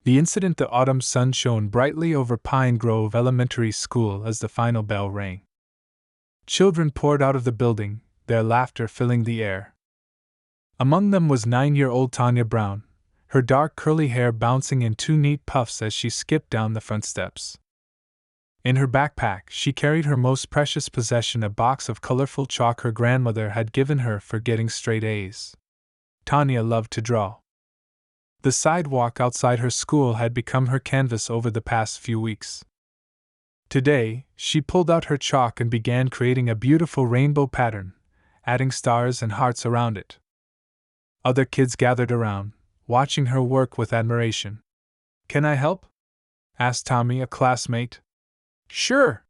The incident. The autumn sun shone brightly over Pine Grove Elementary School as the final bell rang. Children poured out of the building, their laughter filling the air. Among them was 9-year-old Tanya Brown, her dark curly hair bouncing in two neat puffs as she skipped down the front steps. In her backpack, she carried her most precious possession, a box of colorful chalk her grandmother had given her for getting straight A's. Tanya loved to draw. The sidewalk outside her school had become her canvas over the past few weeks. Today, she pulled out her chalk and began creating a beautiful rainbow pattern, adding stars and hearts around it. Other kids gathered around, watching her work with admiration. "Can I help?" asked Tommy, a classmate. "Sure."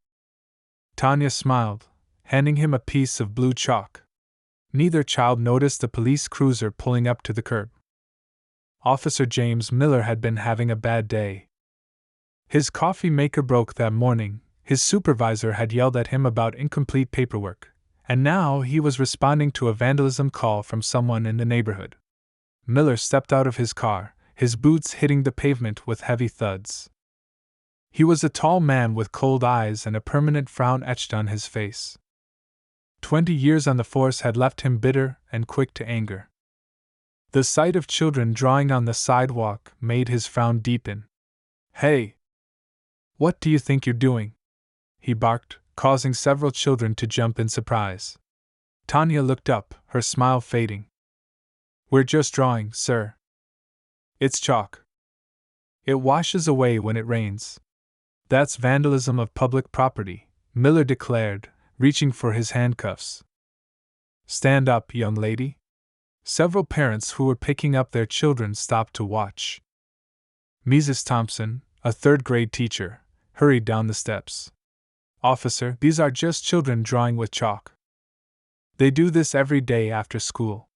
Tanya smiled, handing him a piece of blue chalk. Neither child noticed the police cruiser pulling up to the curb. Officer James Miller had been having a bad day. His coffee maker broke that morning, his supervisor had yelled at him about incomplete paperwork, and now he was responding to a vandalism call from someone in the neighborhood. Miller stepped out of his car, his boots hitting the pavement with heavy thuds. He was a tall man with cold eyes and a permanent frown etched on his face. 20 years on the force had left him bitter and quick to anger. The sight of children drawing on the sidewalk made his frown deepen. "Hey! What do you think you're doing?" he barked, causing several children to jump in surprise. Tanya looked up, her smile fading. "We're just drawing, sir. It's chalk. It washes away when it rains." "That's vandalism of public property," Miller declared, reaching for his handcuffs. "Stand up, young lady." Several parents who were picking up their children stopped to watch. Mrs. Thompson, a third-grade teacher, hurried down the steps. "Officer, these are just children drawing with chalk. They do this every day after school."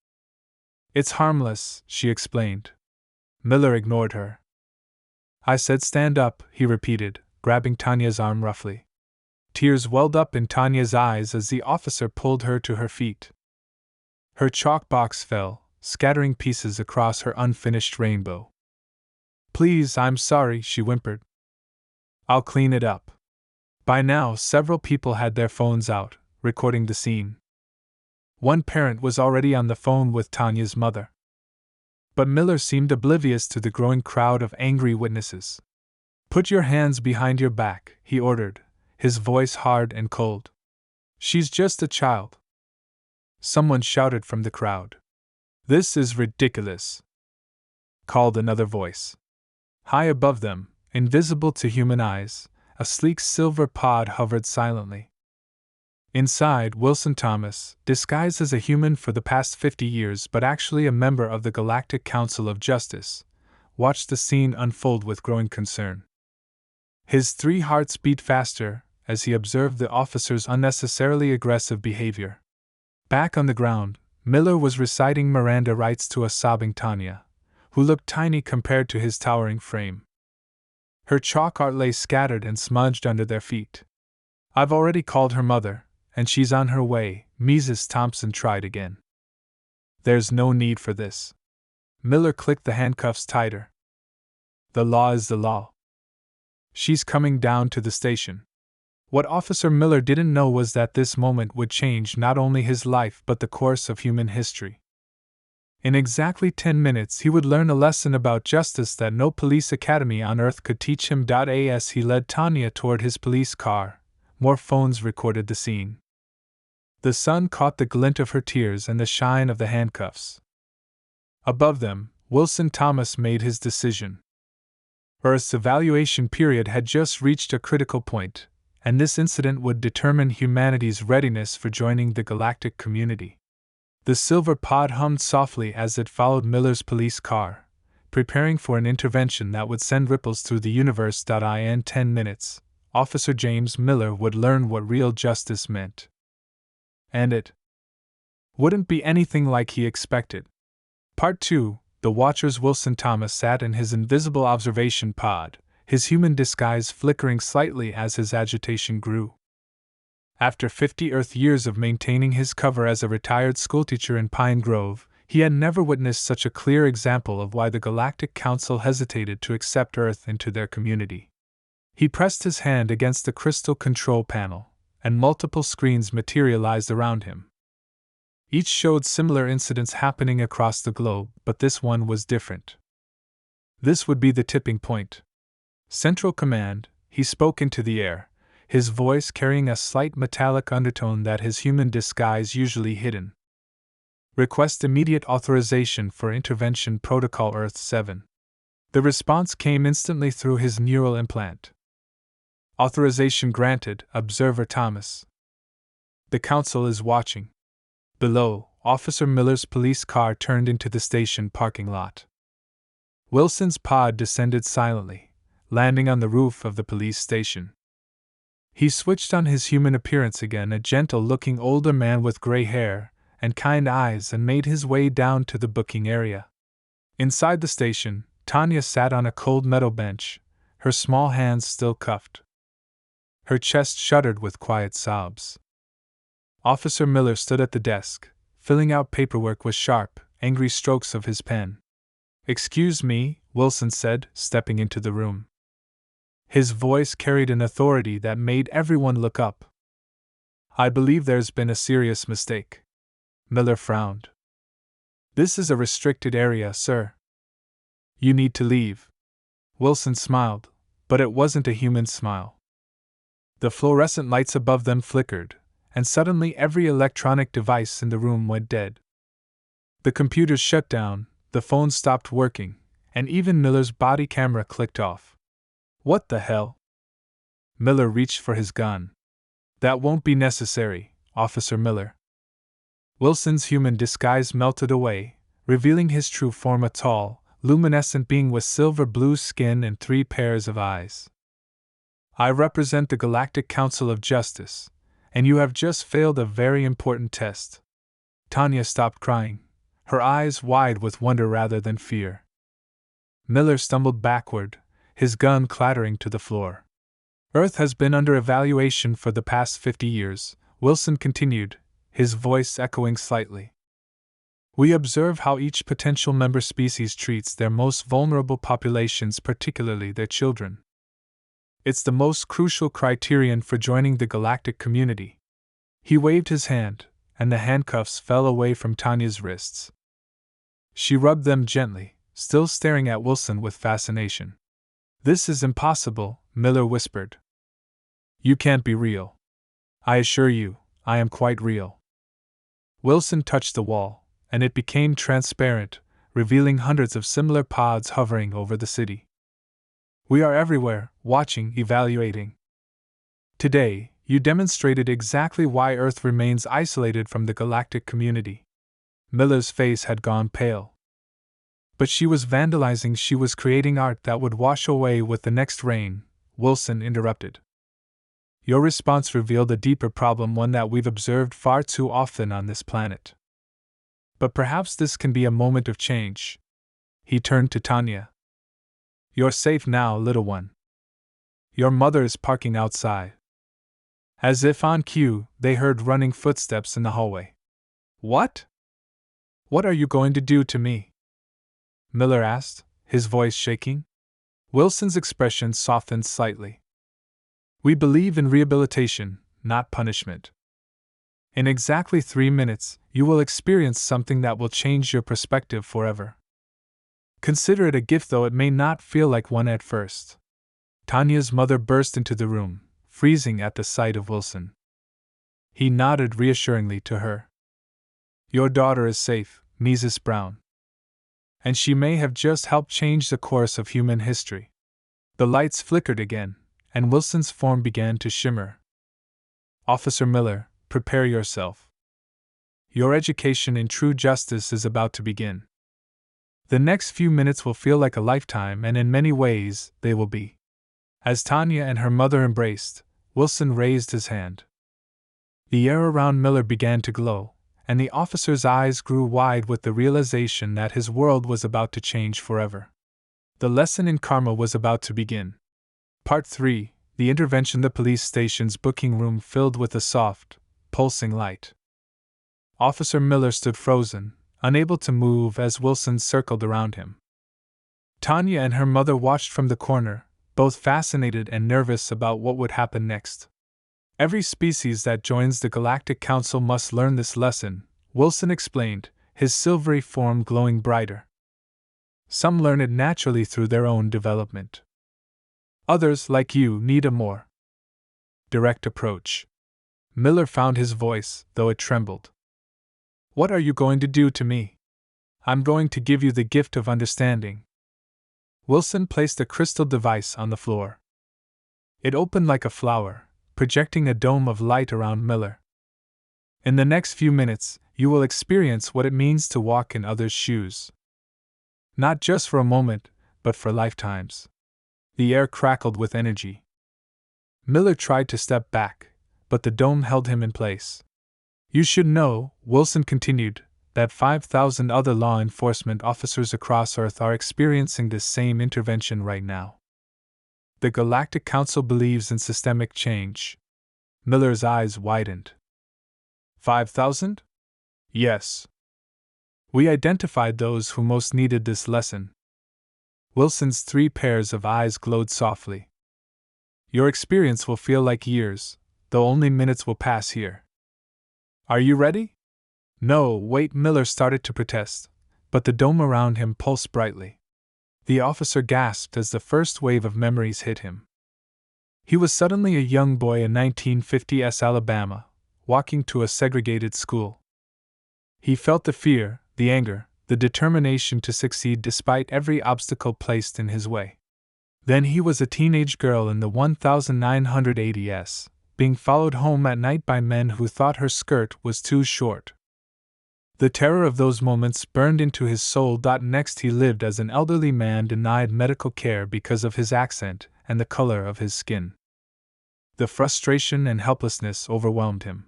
"It's harmless," she explained. Miller ignored her. "I said stand up," he repeated, grabbing Tanya's arm roughly. Tears welled up in Tanya's eyes as the officer pulled her to her feet. Her chalk box fell, scattering pieces across her unfinished rainbow. "Please, I'm sorry," she whimpered. "I'll clean it up." By now, several people had their phones out, recording the scene. One parent was already on the phone with Tanya's mother. But Miller seemed oblivious to the growing crowd of angry witnesses. "Put your hands behind your back," he ordered, his voice hard and cold. "She's just a child." Someone shouted from the crowd. "This is ridiculous," called another voice. High above them, invisible to human eyes, a sleek silver pod hovered silently. Inside, Wilson Thomas, disguised as a human for the past 50 years but actually a member of the Galactic Council of Justice, watched the scene unfold with growing concern. His 3 hearts beat faster as he observed the officer's unnecessarily aggressive behavior. Back on the ground, Miller was reciting Miranda rights to a sobbing Tanya, who looked tiny compared to his towering frame. Her chalk art lay scattered and smudged under their feet. "I've already called her mother, and she's on her way," Mrs. Thompson tried again. "There's no need for this." Miller clicked the handcuffs tighter. "The law is the law. She's coming down to the station." What Officer Miller didn't know was that this moment would change not only his life but the course of human history. In exactly 10 minutes he would learn a lesson about justice that no police academy on earth could teach him. As he led Tanya toward his police car, more phones recorded the scene. The sun caught the glint of her tears and the shine of the handcuffs. Above them, Wilson Thomas made his decision. Earth's evaluation period had just reached a critical point, and this incident would determine humanity's readiness for joining the galactic community. The silver pod hummed softly as it followed Miller's police car, preparing for an intervention that would send ripples through the universe. In 10 minutes, Officer James Miller would learn what real justice meant. And it wouldn't be anything like he expected. Part 2. The Watcher's Wilson Thomas sat in his invisible observation pod, his human disguise flickering slightly as his agitation grew. After 50 Earth years of maintaining his cover as a retired schoolteacher in Pine Grove, He had never witnessed such a clear example of why the Galactic Council hesitated to accept Earth into their community. He pressed his hand against the crystal control panel, and multiple screens materialized around him. Each showed similar incidents happening across the globe, but this one was different. This would be the tipping point. Central Command, he spoke into the air, his voice carrying a slight metallic undertone that his human disguise usually hidden. Request immediate authorization for Intervention Protocol Earth 7. The response came instantly through his neural implant. Authorization granted, Observer Thomas. The Council is watching. Below, Officer Miller's police car turned into the station parking lot. Wilson's pod descended silently, landing on the roof of the police station. He switched on his human appearance again, a gentle-looking older man with gray hair and kind eyes, and made his way down to the booking area. Inside the station, Tanya sat on a cold metal bench, her small hands still cuffed. Her chest shuddered with quiet sobs. Officer Miller stood at the desk, filling out paperwork with sharp, angry strokes of his pen. "Excuse me," Wilson said, stepping into the room. His voice carried an authority that made everyone look up. "I believe there's been a serious mistake." Miller frowned. "This is a restricted area, sir. You need to leave." Wilson smiled, but it wasn't a human smile. The fluorescent lights above them flickered, and suddenly every electronic device in the room went dead. The computers shut down, the phones stopped working, and even Miller's body camera clicked off. "What the hell?" Miller reached for his gun. "That won't be necessary, Officer Miller." Wilson's human disguise melted away, revealing his true form, a tall, luminescent being with silver-blue skin and 3 pairs of eyes. "I represent the Galactic Council of Justice, and you have just failed a very important test." Tanya stopped crying, her eyes wide with wonder rather than fear. Miller stumbled backward, his gun clattering to the floor. "Earth has been under evaluation for the past 50 years, Wilson continued, his voice echoing slightly. "We observe how each potential member species treats their most vulnerable populations, particularly their children. It's the most crucial criterion for joining the galactic community." He waved his hand, and the handcuffs fell away from Tanya's wrists. She rubbed them gently, still staring at Wilson with fascination. "This is impossible," Miller whispered. "You can't be real." "I assure you, I am quite real." Wilson touched the wall, and it became transparent, revealing hundreds of similar pods hovering over the city. "We are everywhere, watching, evaluating. Today, you demonstrated exactly why Earth remains isolated from the galactic community." Miller's face had gone pale. "But she was vandalizing, she was creating art that would wash away with the next rain," Wilson interrupted. "Your response revealed a deeper problem, one that we've observed far too often on this planet. But perhaps this can be a moment of change." He turned to Tanya. "You're safe now, little one. Your mother is parking outside." As if on cue, they heard running footsteps in the hallway. "What? What are you going to do to me?" Miller asked, his voice shaking. Wilson's expression softened slightly. "We believe in rehabilitation, not punishment. In exactly 3 minutes, you will experience something that will change your perspective forever. Consider it a gift, though it may not feel like one at first." Tanya's mother burst into the room, freezing at the sight of Wilson. He nodded reassuringly to her. "Your daughter is safe, Mrs. Brown. And she may have just helped change the course of human history." The lights flickered again, and Wilson's form began to shimmer. "Officer Miller, prepare yourself. Your education in true justice is about to begin. The next few minutes will feel like a lifetime, and in many ways, they will be." As Tanya and her mother embraced, Wilson raised his hand. The air around Miller began to glow, and the officer's eyes grew wide with the realization that his world was about to change forever. The lesson in karma was about to begin. Part 3. The intervention. The police station's booking room filled with a soft, pulsing light. Officer Miller stood frozen, unable to move as Wilson circled around him. Tanya and her mother watched from the corner, both fascinated and nervous about what would happen next. Every species that joins the Galactic Council must learn this lesson, Wilson explained, his silvery form glowing brighter. Some learn it naturally through their own development. Others, like you, need a more direct approach. Miller found his voice, though it trembled. What are you going to do to me? I'm going to give you the gift of understanding. Wilson placed a crystal device on the floor. It opened like a flower, projecting a dome of light around Miller. In the next few minutes, you will experience what it means to walk in others' shoes. Not just for a moment, but for lifetimes. The air crackled with energy. Miller tried to step back, but the dome held him in place. You should know, Wilson continued, that 5,000 other law enforcement officers across Earth are experiencing this same intervention right now. The Galactic Council believes in systemic change. Miller's eyes widened. 5,000? Yes. We identified those who most needed this lesson. Wilson's 3 pairs of eyes glowed softly. Your experience will feel like years, though only minutes will pass here. Are you ready? No, wait, Miller started to protest, but the dome around him pulsed brightly. The officer gasped as the first wave of memories hit him. He was suddenly a young boy in 1950s Alabama, walking to a segregated school. He felt the fear, the anger, the determination to succeed despite every obstacle placed in his way. Then he was a teenage girl in the 1980s, being followed home at night by men who thought her skirt was too short. The terror of those moments burned into his soul. Next, he lived as an elderly man denied medical care because of his accent and the color of his skin. The frustration and helplessness overwhelmed him.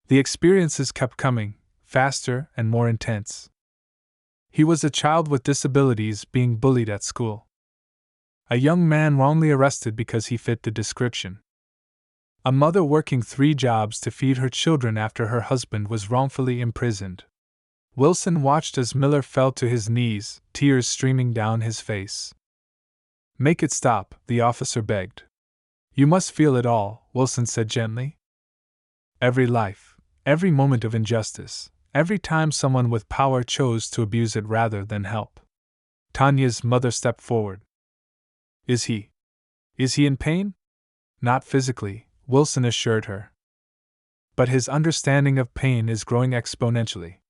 The experiences kept coming, faster and more intense. He was a child with disabilities being bullied at school. A young man wrongly arrested because he fit the description. A mother working 3 jobs to feed her children after her husband was wrongfully imprisoned. Wilson watched as Miller fell to his knees, tears streaming down his face. Make it stop, the officer begged. You must feel it all, Wilson said gently. Every life, every moment of injustice, every time someone with power chose to abuse it rather than help. Tanya's mother stepped forward. Is he in pain? Not physically, Wilson assured her. But his understanding of pain is growing exponentially.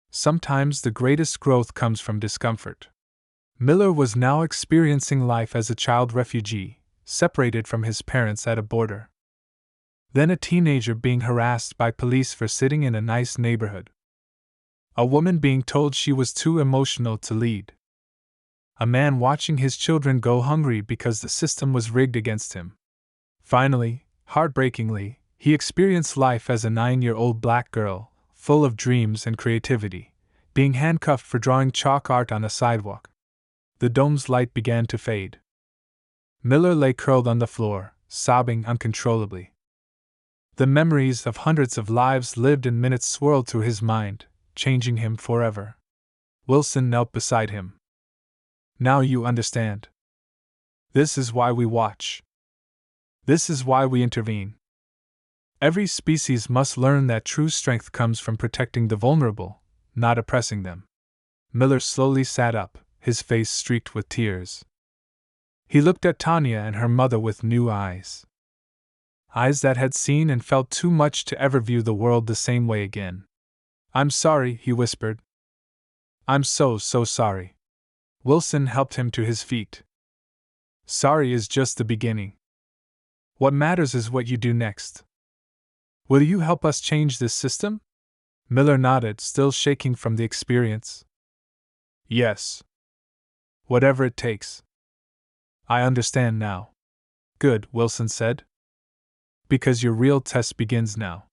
Sometimes the greatest growth comes from discomfort. Miller was now experiencing life as a child refugee, separated from his parents at a border. Then a teenager being harassed by police for sitting in a nice neighborhood. A woman being told she was too emotional to lead. A man watching his children go hungry because the system was rigged against him. Finally, heartbreakingly, he experienced life as a 9-year-old black girl, full of dreams and creativity, being handcuffed for drawing chalk art on a sidewalk. The dome's light began to fade. Miller lay curled on the floor, sobbing uncontrollably. The memories of hundreds of lives lived in minutes swirled through his mind, changing him forever. Wilson knelt beside him. Now you understand. This is why we watch. This is why we intervene. Every species must learn that true strength comes from protecting the vulnerable, not oppressing them. Miller slowly sat up, his face streaked with tears. He looked at Tanya and her mother with new eyes. Eyes that had seen and felt too much to ever view the world the same way again. I'm sorry, he whispered. I'm so sorry. Wilson helped him to his feet. Sorry is just the beginning. What matters is what you do next. Will you help us change this system? Miller nodded, still shaking from the experience. Yes. Whatever it takes. I understand now. Good, Wilson said. Because your real test begins now.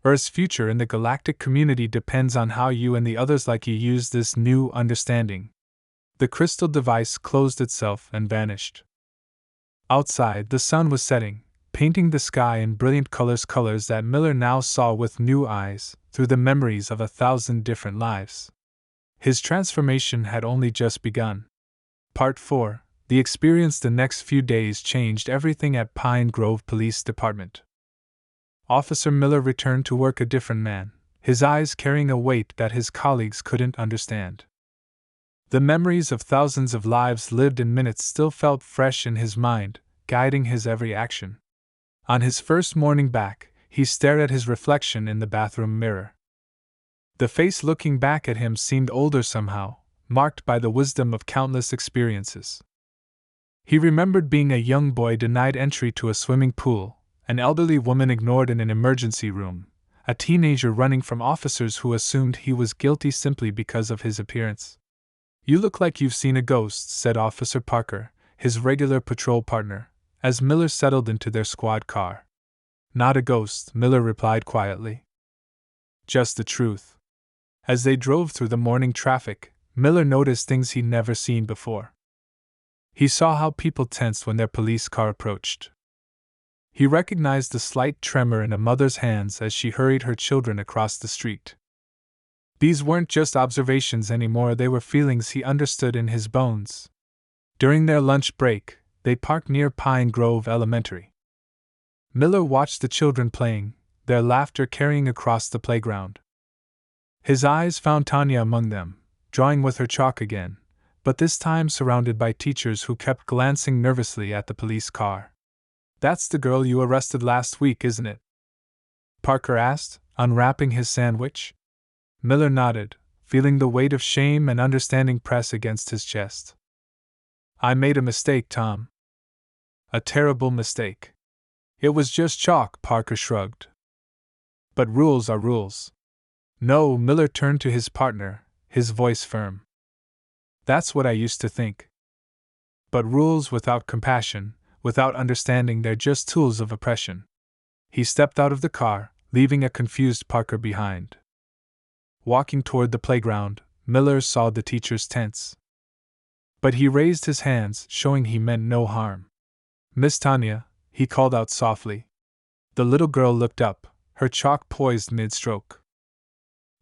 Earth's future in the galactic community depends on how you and the others like you use this new understanding. The crystal device closed itself and vanished. Outside, the sun was setting, painting the sky in brilliant colors that Miller now saw with new eyes, through the memories of 1,000 different lives. His transformation had only just begun. Part 4. The experience the next few days changed everything at Pine Grove Police Department. Officer Miller returned to work a different man, his eyes carrying a weight that his colleagues couldn't understand. The memories of thousands of lives lived in minutes still felt fresh in his mind, guiding his every action. On his first morning back, he stared at his reflection in the bathroom mirror. The face looking back at him seemed older somehow, marked by the wisdom of countless experiences. He remembered being a young boy denied entry to a swimming pool, an elderly woman ignored in an emergency room, a teenager running from officers who assumed he was guilty simply because of his appearance. "You look like you've seen a ghost," said Officer Parker, his regular patrol partner, as Miller settled into their squad car. "Not a ghost," Miller replied quietly. "Just the truth." As they drove through the morning traffic, Miller noticed things he'd never seen before. He saw how people tensed when their police car approached. He recognized the slight tremor in a mother's hands as she hurried her children across the street. These weren't just observations anymore, they were feelings he understood in his bones. During their lunch break, they parked near Pine Grove Elementary. Miller watched the children playing, their laughter carrying across the playground. His eyes found Tanya among them, drawing with her chalk again, but this time surrounded by teachers who kept glancing nervously at the police car. "That's the girl you arrested last week, isn't it?" Parker asked, unwrapping his sandwich. Miller nodded, feeling the weight of shame and understanding press against his chest. "I made a mistake, Tom." "A terrible mistake." "It was just chalk," Parker shrugged. "But rules are rules." "No," Miller turned to his partner, his voice firm. "That's what I used to think. But rules without compassion, without understanding, they're just tools of oppression." He stepped out of the car, leaving a confused Parker behind. Walking toward the playground, Miller saw the teachers tense. But he raised his hands, showing he meant no harm. "Miss Tanya," he called out softly. The little girl looked up, her chalk poised mid-stroke.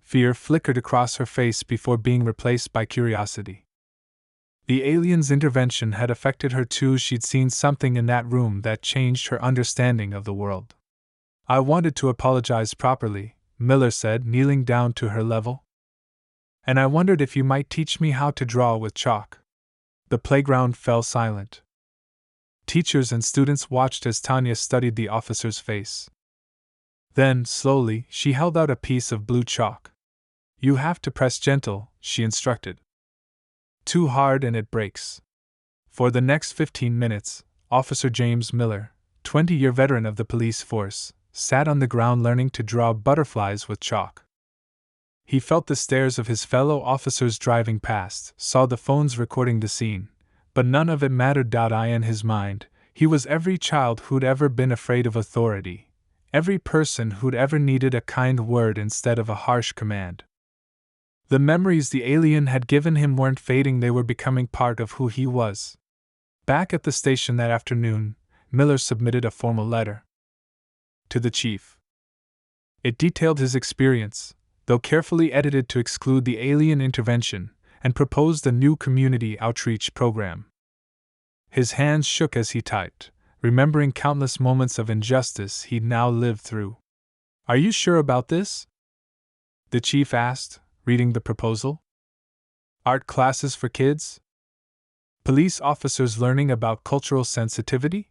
Fear flickered across her face before being replaced by curiosity. The alien's intervention had affected her too. She'd seen something in that room that changed her understanding of the world. "I wanted to apologize properly," Miller said, kneeling down to her level. "And I wondered if you might teach me how to draw with chalk." The playground fell silent. Teachers and students watched as Tanya studied the officer's face. Then, slowly, she held out a piece of blue chalk. "You have to press gentle," she instructed. "Too hard and it breaks." For the next 15 minutes, Officer James Miller, 20-year veteran of the police force, sat on the ground learning to draw butterflies with chalk. He felt the stares of his fellow officers driving past, saw the phones recording the scene, but none of it mattered. In his mind, he was every child who'd ever been afraid of authority, every person who'd ever needed a kind word instead of a harsh command. The memories the alien had given him weren't fading, they were becoming part of who he was. Back at the station that afternoon, Miller submitted a formal letter to the chief. It detailed his experience, though carefully edited to exclude the alien intervention, and proposed a new community outreach program. His hands shook as he typed, remembering countless moments of injustice he'd now lived through. "Are you sure about this?" the chief asked, reading the proposal. "Art classes for kids? Police officers learning about cultural sensitivity?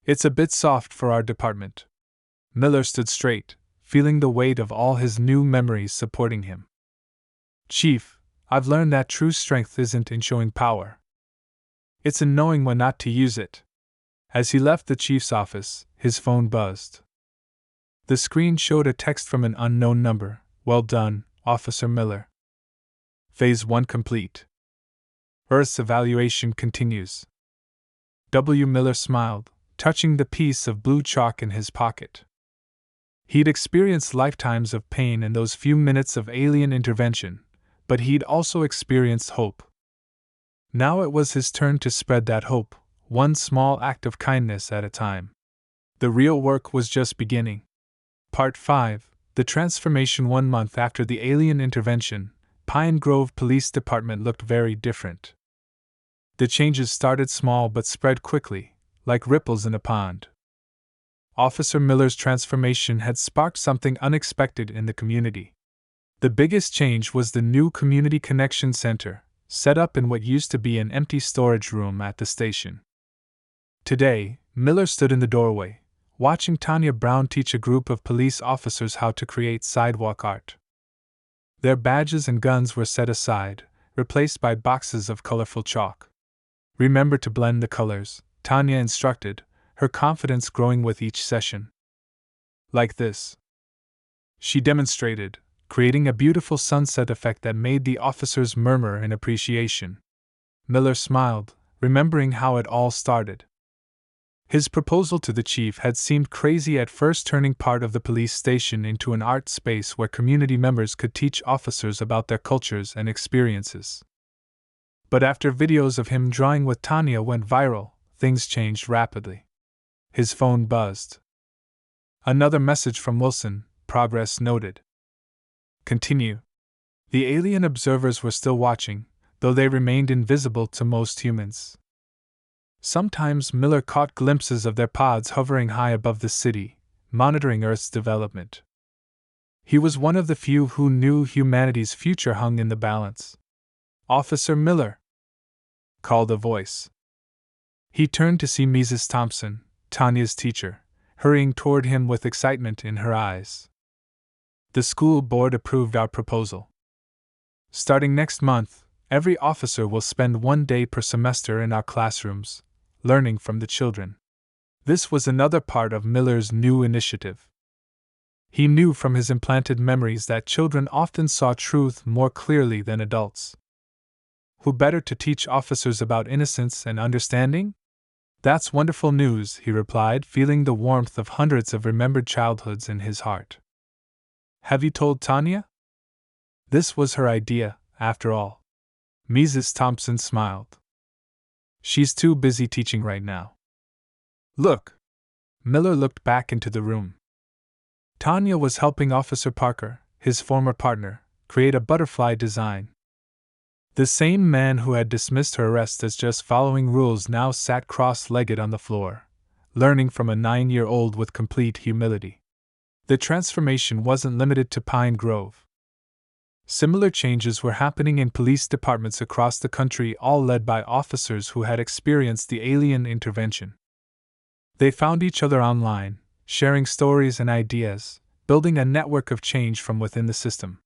It's a bit soft for our department." Miller stood straight, feeling the weight of all his new memories supporting him. "Chief, I've learned that true strength isn't in showing power. It's in knowing when not to use it." As he left the chief's office, his phone buzzed. The screen showed a text from an unknown number. "Well done, Officer Miller. Phase 1 complete. Earth's evaluation continues." W. Miller smiled, touching the piece of blue chalk in his pocket. He'd experienced lifetimes of pain in those few minutes of alien intervention, but he'd also experienced hope. Now it was his turn to spread that hope, one small act of kindness at a time. The real work was just beginning. Part 5. The transformation. 1 month after the alien intervention, Pine Grove Police Department looked very different. The changes started small but spread quickly, like ripples in a pond. Officer Miller's transformation had sparked something unexpected in the community. The biggest change was the new Community Connection Center, set up in what used to be an empty storage room at the station. Today, Miller stood in the doorway, watching Tanya Brown teach a group of police officers how to create sidewalk art. Their badges and guns were set aside, replaced by boxes of colorful chalk. "Remember to blend the colors," Tanya instructed, her confidence growing with each session. "Like this." She demonstrated, creating a beautiful sunset effect that made the officers murmur in appreciation. Miller smiled, remembering how it all started. His proposal to the chief had seemed crazy at first, turning part of the police station into an art space where community members could teach officers about their cultures and experiences. But after videos of him drawing with Tanya went viral, things changed rapidly. His phone buzzed. Another message from Wilson, progress noted. Continue. The alien observers were still watching, though they remained invisible to most humans. Sometimes Miller caught glimpses of their pods hovering high above the city, monitoring Earth's development. He was one of the few who knew humanity's future hung in the balance. "Officer Miller!" called a voice. He turned to see Mrs. Thompson, Tanya's teacher, hurrying toward him with excitement in her eyes. "The school board approved our proposal. Starting next month, every officer will spend 1 day per semester in our classrooms, learning from the children." This was another part of Miller's new initiative. He knew from his implanted memories that children often saw truth more clearly than adults. Who better to teach officers about innocence and understanding? "That's wonderful news," he replied, feeling the warmth of hundreds of remembered childhoods in his heart. "Have you told Tanya?" This was her idea, after all. Mrs. Thompson smiled. "She's too busy teaching right now." "Look!" Miller looked back into the room. Tanya was helping Officer Parker, his former partner, create a butterfly design. The same man who had dismissed her arrest as just following rules now sat cross-legged on the floor, learning from a 9-year-old with complete humility. The transformation wasn't limited to Pine Grove. Similar changes were happening in police departments across the country, all led by officers who had experienced the alien intervention. They found each other online, sharing stories and ideas, building a network of change from within the system.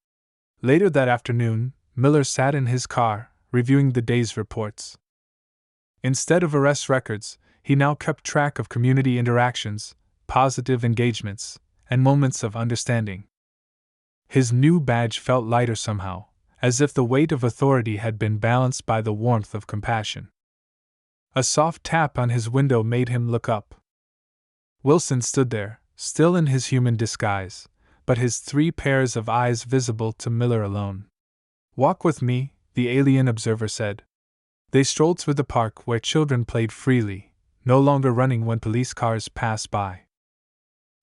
Later that afternoon, Miller sat in his car, reviewing the day's reports. Instead of arrest records, he now kept track of community interactions, positive engagements, and moments of understanding. His new badge felt lighter somehow, as if the weight of authority had been balanced by the warmth of compassion. A soft tap on his window made him look up. Wilson stood there, still in his human disguise, but his 3 pairs of eyes visible to Miller alone. "Walk with me," the alien observer said. They strolled through the park where children played freely, no longer running when police cars passed by.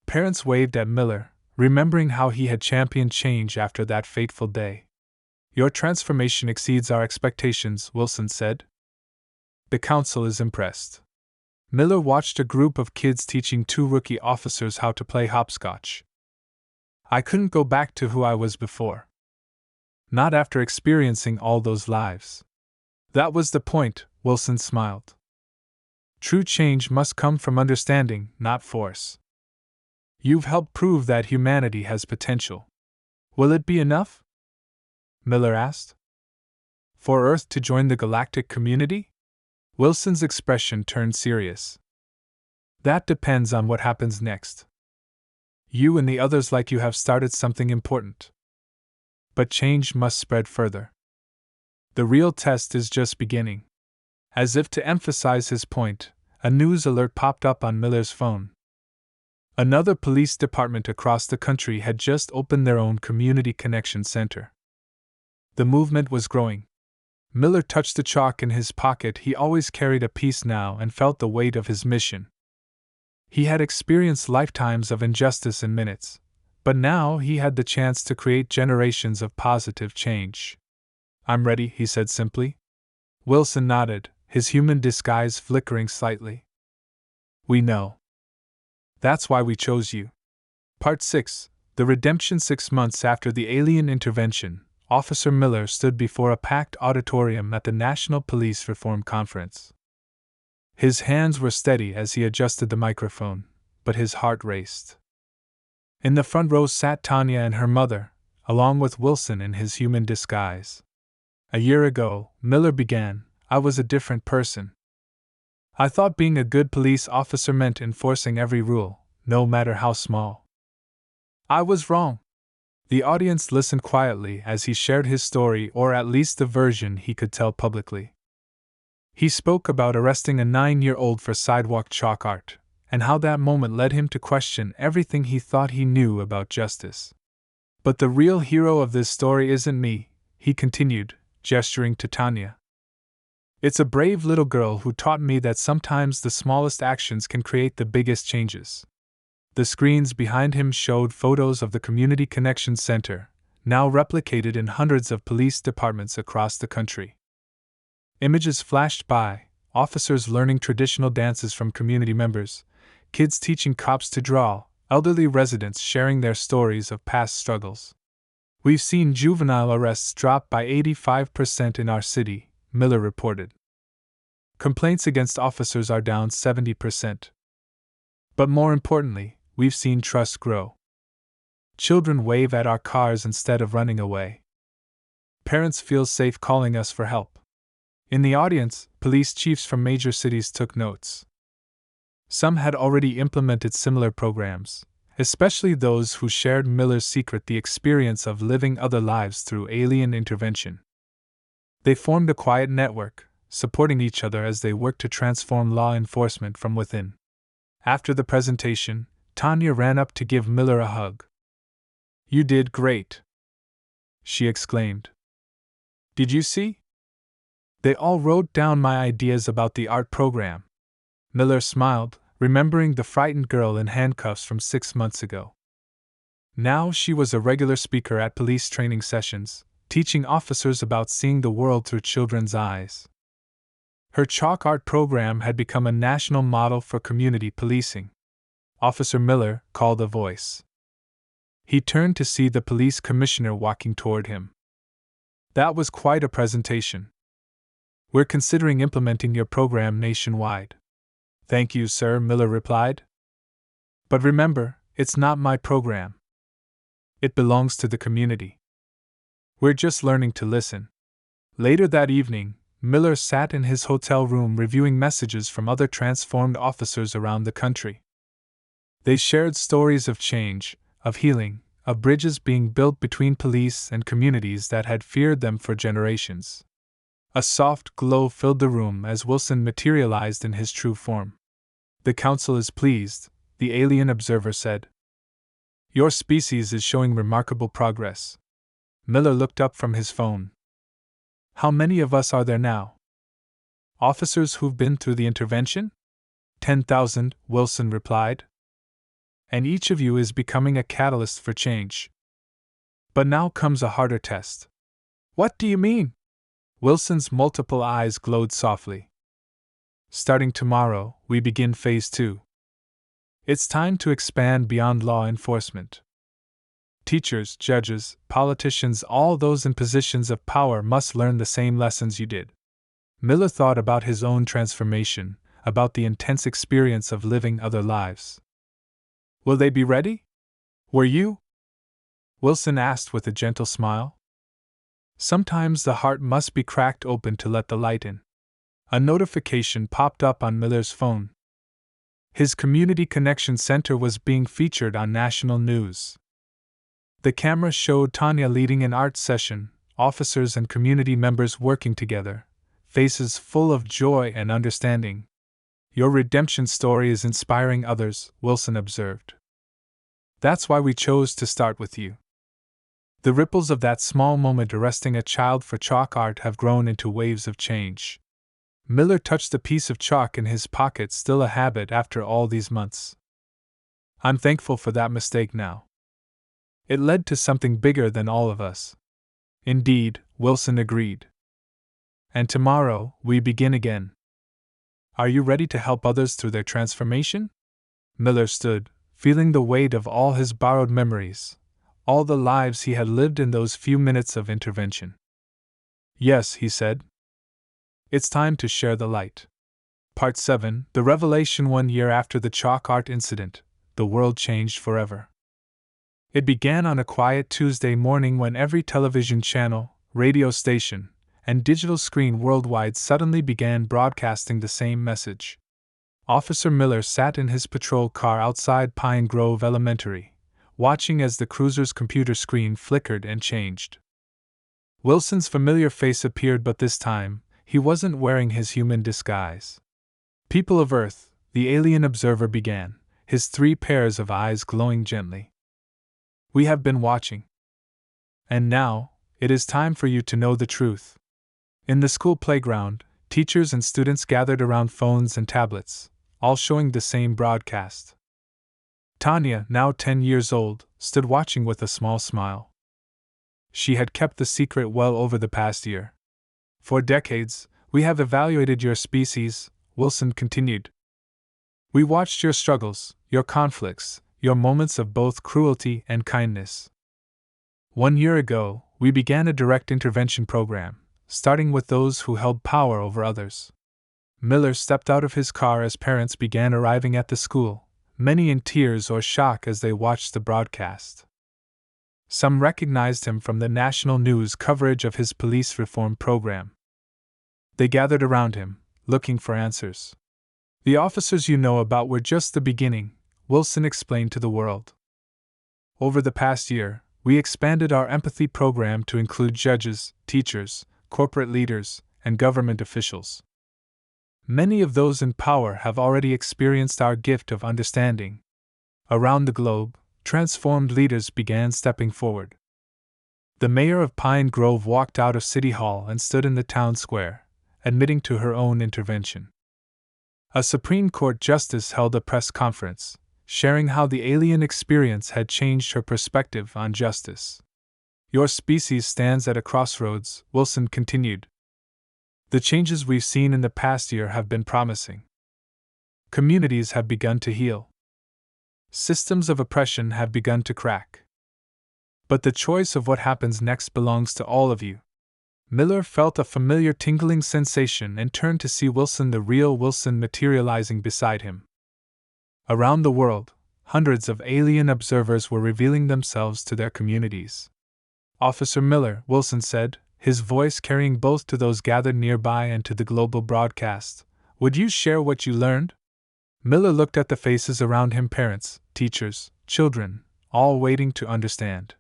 Parents waved at Miller, remembering how he had championed change after that fateful day. "Your transformation exceeds our expectations," Wilson said. "The council is impressed." Miller watched a group of kids teaching 2 rookie officers how to play hopscotch. "I couldn't go back to who I was before. Not after experiencing all those lives." "That was the point," Wilson smiled. "True change must come from understanding, not force. You've helped prove that humanity has potential. Will it be enough?" Miller asked. "For Earth to join the galactic community?" Wilson's expression turned serious. "That depends on what happens next. You and the others like you have started something important. But change must spread further. The real test is just beginning." As if to emphasize his point, a news alert popped up on Miller's phone. Another police department across the country had just opened their own Community Connection Center. The movement was growing. Miller touched the chalk in his pocket. He always carried a piece now and felt the weight of his mission. He had experienced lifetimes of injustice in minutes, but now he had the chance to create generations of positive change. "I'm ready," he said simply. Wilson nodded, his human disguise flickering slightly. "We know. That's why we chose you." Part 6. The Redemption. 6 months after the alien intervention, Officer Miller stood before a packed auditorium at the National Police Reform Conference. His hands were steady as he adjusted the microphone, but his heart raced. In the front row sat Tanya and her mother, along with Wilson in his human disguise. "A year ago," Miller began, "I was a different person. I thought being a good police officer meant enforcing every rule, no matter how small. I was wrong." The audience listened quietly as he shared his story, or at least the version he could tell publicly. He spoke about arresting a 9-year-old for sidewalk chalk art, and how that moment led him to question everything he thought he knew about justice. "But the real hero of this story isn't me," he continued, gesturing to Tanya. "It's a brave little girl who taught me that sometimes the smallest actions can create the biggest changes." The screens behind him showed photos of the Community Connection Center, now replicated in hundreds of police departments across the country. Images flashed by, officers learning traditional dances from community members, kids teaching cops to draw, elderly residents sharing their stories of past struggles. "We've seen juvenile arrests drop by 85% in our city," Miller reported. "Complaints against officers are down 70%. But more importantly, we've seen trust grow. Children wave at our cars instead of running away. Parents feel safe calling us for help." In the audience, police chiefs from major cities took notes. Some had already implemented similar programs, especially those who shared Miller's secret, the experience of living other lives through alien intervention. They formed a quiet network, supporting each other as they worked to transform law enforcement from within. After the presentation, Tanya ran up to give Miller a hug. "You did great," she exclaimed. "Did you see? They all wrote down my ideas about the art program." Miller smiled, remembering the frightened girl in handcuffs from 6 months ago. Now she was a regular speaker at police training sessions, teaching officers about seeing the world through children's eyes. Her chalk art program had become a national model for community policing. Officer Miller called a voice. He turned to see the police commissioner walking toward him. "That was quite a presentation. We're considering implementing your program nationwide." "Thank you, sir," Miller replied. "But remember, it's not my program. It belongs to the community. We're just learning to listen." Later that evening, Miller sat in his hotel room reviewing messages from other transformed officers around the country. They shared stories of change, of healing, of bridges being built between police and communities that had feared them for generations. A soft glow filled the room as Wilson materialized in his true form. "The council is pleased," the alien observer said. "Your species is showing remarkable progress." Miller looked up from his phone. "How many of us are there now?" "Officers who've been through the intervention?" 10,000, Wilson replied. "And each of you is becoming a catalyst for change. But now comes a harder test." "What do you mean?" Wilson's multiple eyes glowed softly. "Starting tomorrow, we begin Phase 2. It's time to expand beyond law enforcement. Teachers, judges, politicians, all those in positions of power must learn the same lessons you did." Miller thought about his own transformation, about the intense experience of living other lives. "Will they be ready? Were you?" Wilson asked with a gentle smile. Sometimes the heart must be cracked open to let the light in. A notification popped up on Miller's phone. His Community Connection Center was being featured on national news. The camera showed Tanya leading an art session, officers and community members working together, faces full of joy and understanding. "Your redemption story is inspiring others," Wilson observed. "That's why we chose to start with you." The ripples of that small moment arresting a child for chalk art have grown into waves of change. Miller touched a piece of chalk in his pocket, still a habit after all these months. I'm thankful for that mistake now. It led to something bigger than all of us. Indeed, Wilson agreed. And tomorrow, we begin again. Are you ready to help others through their transformation? Miller stood, feeling the weight of all his borrowed memories, all the lives he had lived in those few minutes of intervention. Yes, he said. It's time to share the light. Part 7, The Revelation. 1 year after the chalk art incident, the world changed forever. It began on a quiet Tuesday morning when every television channel, radio station, and digital screen worldwide suddenly began broadcasting the same message. Officer Miller sat in his patrol car outside Pine Grove Elementary, watching as the cruiser's computer screen flickered and changed. Wilson's familiar face appeared, but this time, he wasn't wearing his human disguise. People of Earth, the alien observer began, his 3 pairs of eyes glowing gently. We have been watching. And now, it is time for you to know the truth. In the school playground, teachers and students gathered around phones and tablets, all showing the same broadcast. Tanya, now 10 years old, stood watching with a small smile. She had kept the secret well over the past year. For decades, we have evaluated your species, Wilson continued. We watched your struggles, your conflicts, your moments of both cruelty and kindness. 1 year ago, we began a direct intervention program, starting with those who held power over others. Miller stepped out of his car as parents began arriving at the school, many in tears or shock as they watched the broadcast. Some recognized him from the national news coverage of his police reform program. They gathered around him, looking for answers. The officers you know about were just the beginning, Wilson explained to the world. Over the past year, we expanded our empathy program to include judges, teachers, corporate leaders, and government officials. Many of those in power have already experienced our gift of understanding. Around the globe, transformed leaders began stepping forward. The mayor of Pine Grove walked out of City Hall and stood in the town square, admitting to her own intervention. A Supreme Court justice held a press conference, sharing how the alien experience had changed her perspective on justice. Your species stands at a crossroads, Wilson continued. The changes we've seen in the past year have been promising. Communities have begun to heal. Systems of oppression have begun to crack. But the choice of what happens next belongs to all of you. Miller felt a familiar tingling sensation and turned to see Wilson, the real Wilson, materializing beside him. Around the world, hundreds of alien observers were revealing themselves to their communities. Officer Miller, Wilson said, his voice carrying both to those gathered nearby and to the global broadcast, would you share what you learned? Miller looked at the faces around him, parents, teachers, children, all waiting to understand.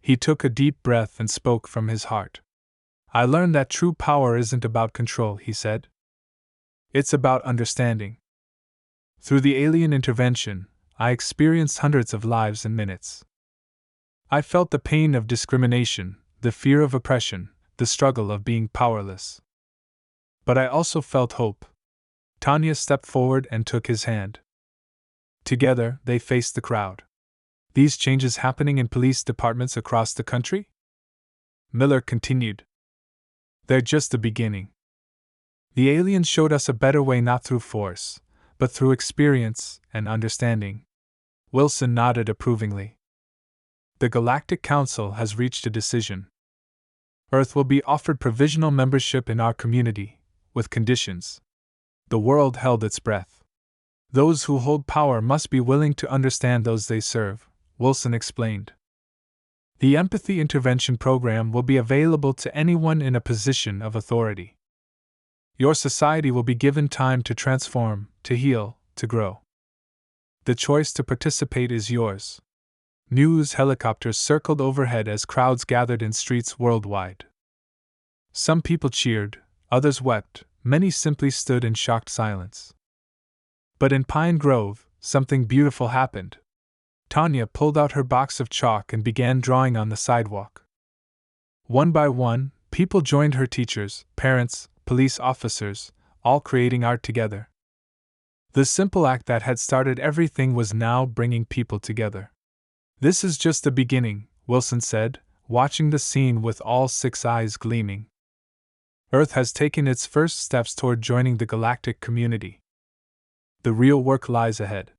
He took a deep breath and spoke from his heart. I learned that true power isn't about control, he said. It's about understanding. Through the alien intervention, I experienced hundreds of lives in minutes. I felt the pain of discrimination, the fear of oppression, the struggle of being powerless. But I also felt hope. Tanya stepped forward and took his hand. Together, they faced the crowd. These changes happening in police departments across the country? Miller continued. They're just the beginning. The aliens showed us a better way, not through force, but through experience and understanding. Wilson nodded approvingly. The Galactic Council has reached a decision. Earth will be offered provisional membership in our community, with conditions. The world held its breath. Those who hold power must be willing to understand those they serve, Wilson explained. The Empathy Intervention Program will be available to anyone in a position of authority. Your society will be given time to transform, to heal, to grow. The choice to participate is yours. News helicopters circled overhead as crowds gathered in streets worldwide. Some people cheered, others wept, many simply stood in shocked silence. But in Pine Grove, something beautiful happened. Tanya pulled out her box of chalk and began drawing on the sidewalk. One by one, people joined her, teachers, parents, police officers, all creating art together. The simple act that had started everything was now bringing people together. This is just the beginning, Wilson said, watching the scene with all 6 eyes gleaming. Earth has taken its first steps toward joining the galactic community. The real work lies ahead.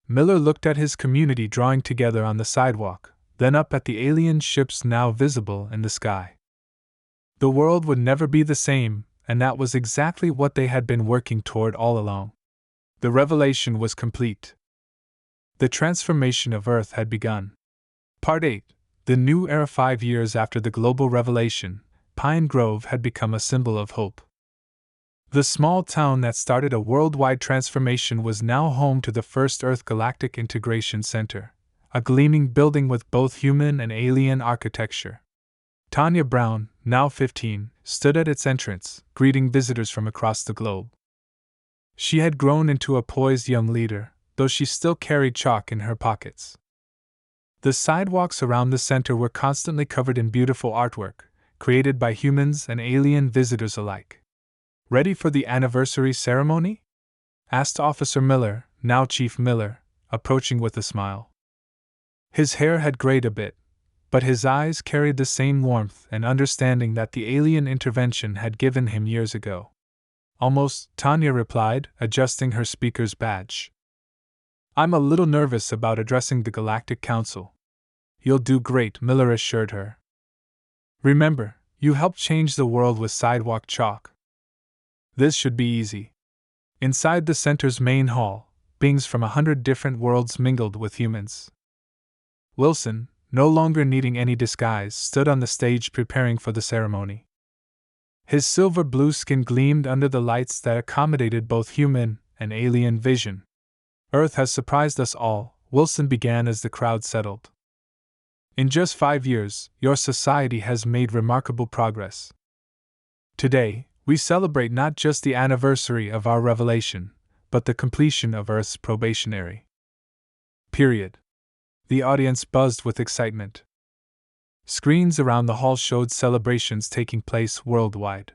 Miller looked at his community drawing together on the sidewalk, then up at the alien ships now visible in the sky. The world would never be the same, and that was exactly what they had been working toward all along. The revelation was complete. The transformation of Earth had begun. Part 8. The New Era. 5 years after the global revelation, Pine Grove had become a symbol of hope. The small town that started a worldwide transformation was now home to the first Earth Galactic Integration Center, a gleaming building with both human and alien architecture. Tanya Brown, now 15, stood at its entrance, greeting visitors from across the globe. She had grown into a poised young leader, though she still carried chalk in her pockets. The sidewalks around the center were constantly covered in beautiful artwork, created by humans and alien visitors alike. "Ready for the anniversary ceremony?" asked Officer Miller, now Chief Miller, approaching with a smile. His hair had grayed a bit, but his eyes carried the same warmth and understanding that the alien intervention had given him years ago. "Almost," Tanya replied, adjusting her speaker's badge. "I'm a little nervous about addressing the Galactic Council." "You'll do great," Miller assured her. "Remember, you helped change the world with sidewalk chalk. This should be easy." Inside the center's main hall, beings from 100 different worlds mingled with humans. Wilson, no longer needing any disguise, stood on the stage preparing for the ceremony. His silver-blue skin gleamed under the lights that accommodated both human and alien vision. "Earth has surprised us all," Wilson began as the crowd settled. "In just 5 years, your society has made remarkable progress. Today, we celebrate not just the anniversary of our revelation, but the completion of Earth's probationary period." The audience buzzed with excitement. Screens around the hall showed celebrations taking place worldwide.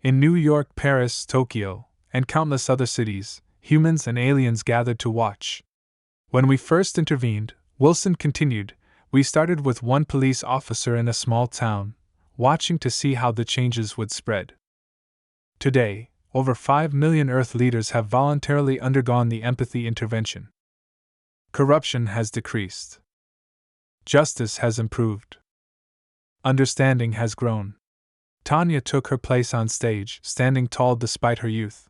In New York, Paris, Tokyo, and countless other cities, humans and aliens gathered to watch. "When we first intervened," Wilson continued, "we started with one police officer in a small town, watching to see how the changes would spread. Today, over 5 million Earth leaders have voluntarily undergone the empathy intervention. Corruption has decreased. Justice has improved. Understanding has grown." Tanya took her place on stage, standing tall despite her youth.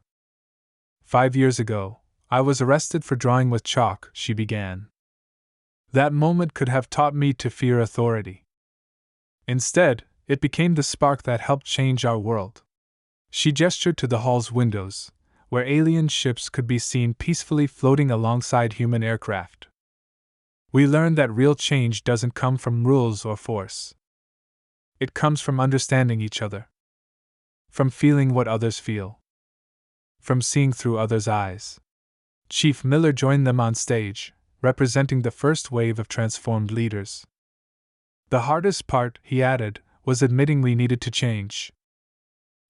"5 years ago, I was arrested for drawing with chalk," she began. "That moment could have taught me to fear authority. Instead, it became the spark that helped change our world." She gestured to the hall's windows, where alien ships could be seen peacefully floating alongside human aircraft. "We learned that real change doesn't come from rules or force. It comes from understanding each other. From feeling what others feel. From seeing through others' eyes." Chief Miller joined them on stage, representing the first wave of transformed leaders. "The hardest part," he added, "was admitting we needed to change.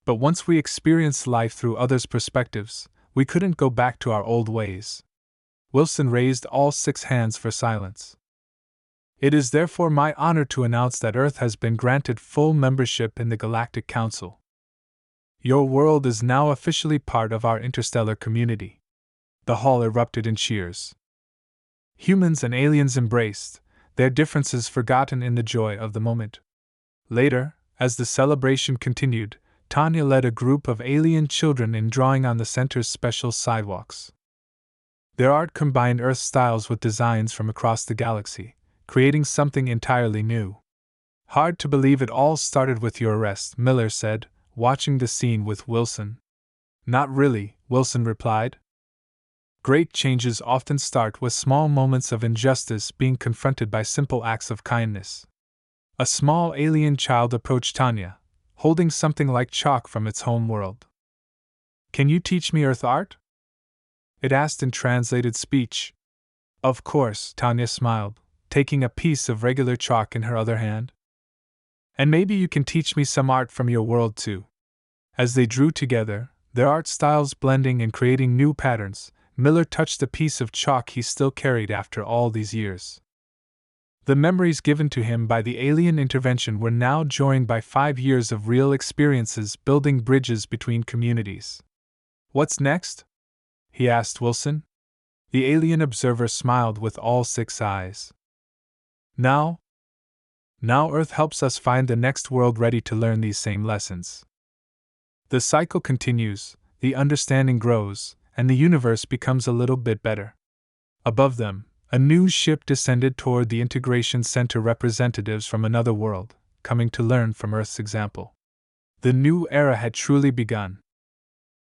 But once we experienced life through others' perspectives, we couldn't go back to our old ways." Wilson raised all 6 hands for silence. "It is therefore my honor to announce that Earth has been granted full membership in the Galactic Council. Your world is now officially part of our interstellar community." The hall erupted in cheers. Humans and aliens embraced, their differences forgotten in the joy of the moment. Later, as the celebration continued, Tanya led a group of alien children in drawing on the center's special sidewalks. Their art combined Earth styles with designs from across the galaxy, creating something entirely new. "Hard to believe it all started with your arrest," Miller said, watching the scene with Wilson. "Not really," Wilson replied. "Great changes often start with small moments of injustice being confronted by simple acts of kindness." A small alien child approached Tanya, holding something like chalk from its home world. "Can you teach me Earth art?" it asked in translated speech. "Of course," Tanya smiled, taking a piece of regular chalk in her other hand. "And maybe you can teach me some art from your world too." As they drew together, their art styles blending and creating new patterns. Miller touched a piece of chalk he still carried after all these years. The memories given to him by the alien intervention were now joined by 5 years of real experiences building bridges between communities. "What's next?" he asked Wilson. The alien observer smiled with all 6 eyes. Now Earth helps us find the next world ready to learn these same lessons. The cycle continues, the understanding grows, and the universe becomes a little bit better. Above them, a new ship descended toward the Integration Center, representatives from another world, coming to learn from Earth's example. The new era had truly begun.